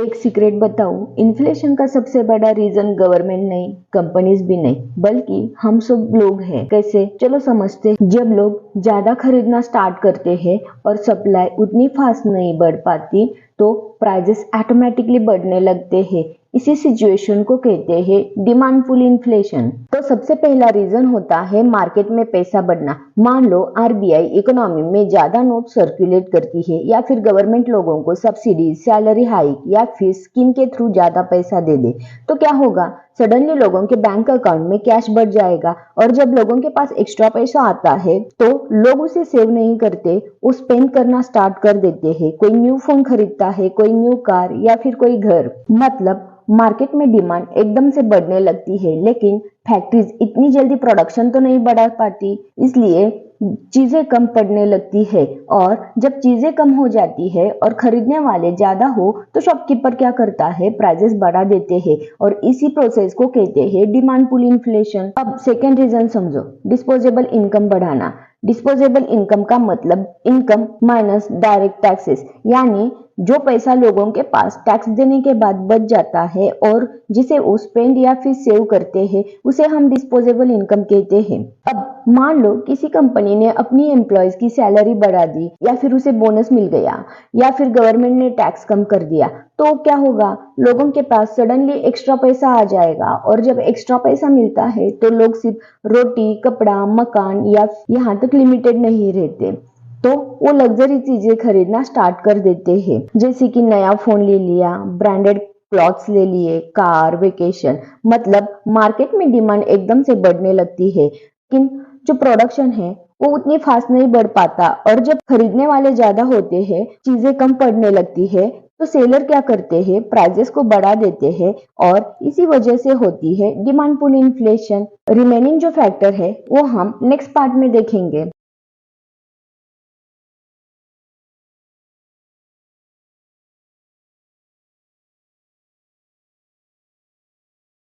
एक सीक्रेट बताऊं, इन्फ्लेशन का सबसे बड़ा रीजन गवर्नमेंट नहीं, कंपनीज भी नहीं, बल्कि हम सब लोग हैं। कैसे? चलो समझते हैं। जब लोग ज्यादा खरीदना स्टार्ट करते हैं और सप्लाई उतनी फास्ट नहीं बढ़ पाती, तो प्राइजेस ऑटोमेटिकली बढ़ने लगते हैं। इसी सिचुएशन को कहते हैं डिमांड पुल इन्फ्लेशन। तो सबसे पहला रीजन होता है मार्केट में पैसा बढ़ना। मान लो आरबीआई इकोनॉमी में ज्यादा नोट सर्कुलेट करती है, या फिर गवर्नमेंट लोगों को सब्सिडी, सैलरी हाइक या फिर स्कीम के थ्रू ज्यादा पैसा दे दे, तो क्या होगा? सडनली लोगों के बैंक अकाउंट में कैश बढ़ जाएगा, और जब लोगों के पास एक्स्ट्रा पैसा आता है तो लोग उसे सेव नहीं करते, वो स्पेंड करना स्टार्ट कर देते हैं। कोई न्यू फोन खरीदता है, कोई न्यू कार या फिर कोई घर। मतलब मार्केट में डिमांड एकदम से बढ़ने लगती है, लेकिन फैक्ट्रीज इतनी जल्दी प्रोडक्शन तो नहीं बढ़ा पाती, इसलिए चीजें कम पड़ने लगती है। और जब चीजें कम हो जाती है और खरीदने वाले ज्यादा हो, तो शॉपकीपर क्या करता है? प्राइसेस बढ़ा देते हैं, और इसी प्रोसेस को कहते हैं डिमांड पुल इन्फ्लेशन। अब सेकेंड रीजन समझो, डिस्पोजेबल इनकम बढ़ाना। डिस्पोजेबल इनकम का मतलब इनकम माइनस डायरेक्ट टैक्सेस, यानी जो पैसा लोगों के पास टैक्स देने के बाद बच जाता है और जिसे वो स्पेंड या फिर सेव करते हैं, उसे हम डिस्पोजेबल इनकम कहते हैं। अब मान लो किसी कंपनी ने अपनी एम्प्लॉयज की सैलरी बढ़ा दी, या फिर उसे बोनस मिल गया, या फिर गवर्नमेंट ने टैक्स कम कर दिया, तो क्या होगा? लोगों के पास सडनली एक्स्ट्रा पैसा आ जाएगा, और जब एक्स्ट्रा पैसा मिलता है तो लोग सिर्फ रोटी, कपड़ा, मकान या यहाँ तक लिमिटेड नहीं रहते, तो वो लग्जरी चीजें खरीदना स्टार्ट कर देते हैं। जैसे कि नया फोन ले लिया, ब्रांडेड क्लॉथ्स ले लिए, कार, वेकेशन। मतलब मार्केट में डिमांड एकदम से बढ़ने लगती है, लेकिन जो प्रोडक्शन है वो उतनी फास्ट नहीं बढ़ पाता, और जब खरीदने वाले ज्यादा होते हैं, चीजें कम पड़ने लगती है, तो सेलर क्या करते हैं? प्राइजेस को बढ़ा देते हैं, और इसी वजह से होती है डिमांड पुल इन्फ्लेशन। रिमेनिंग जो फैक्टर है वो हम नेक्स्ट पार्ट में देखेंगे।